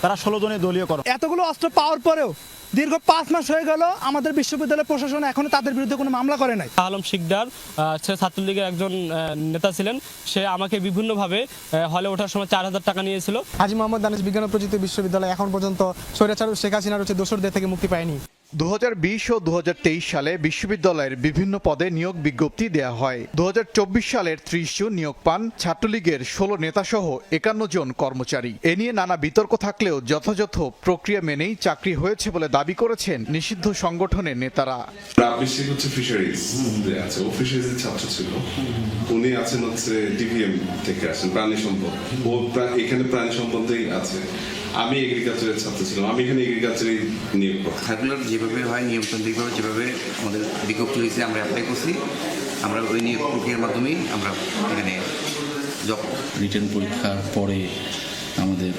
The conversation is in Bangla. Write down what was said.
তারা 16 জনের দলীয়করণ। এতগুলো অস্ত্র পাওয়ার পরেও দীর্ঘ 5 মাস হয়ে গেল আমাদের বিশ্ববিদ্যালয় প্রশাসন এখনো তাদের বিরুদ্ধে কোনো মামলা করে নাই। আলম শিকদার সে ছাত্রলীগের একজন নেতা ছিলেন, সে আমাকে বিভিন্নভাবে হলে ওঠার সময় 4000 টাকা নিয়েছিল। হাজী মোহাম্মদ দানিশ বিজ্ঞান ও প্রযুক্তি বিশ্ববিদ্যালয় এখন পর্যন্ত স্বৈরাচার শেখ হাসিনার দোসরদের থেকে মুক্তি পায়নি। 2020 ও 2023 সালে বিশ্ববিদ্যালয়ের বিভিন্ন পদে নিয়োগ বিজ্ঞপ্তি দেয়া হয়। 2024 সালের 30 জুন নিয়োগ পান ছাত্রলীগের 16 নেতাসহ 51 জন কর্মচারী। এ নিয়ে নানা বিতর্ক থাকলেও যথাযথ প্রক্রিয়া মেনেই চাকরি হয়েছে বলে দাবি করেছেন নিষিদ্ধ সংগঠনের নেতারা। আবশ্যিক হচ্ছে ফিশারিজ আছে, ও ফিশারিজের ছাত্র ছিল। উনি আছেন হচ্ছে ডিভিএম থেকে আসেন, প্রাণী সম্পদ। ও এখানে প্রাণী সম্পদেই আছে। আমি এগ্রিকালচারের ছাত্র ছিলাম, আমি এখানে এগ্রিকালচারেই নিয়োগ করতাম। সার্কুলার যেভাবে হয় নিয়মতান্ত্রিকভাবে যেভাবে আমাদের বিজ্ঞপ্তি হয়েছে আমরা অ্যাপ্লাই করছি, আমরা ওই নিয়োগ প্রক্রিয়ার মাধ্যমেই আমরা এখানে জব। রিটেন পরীক্ষার পরে আমাদের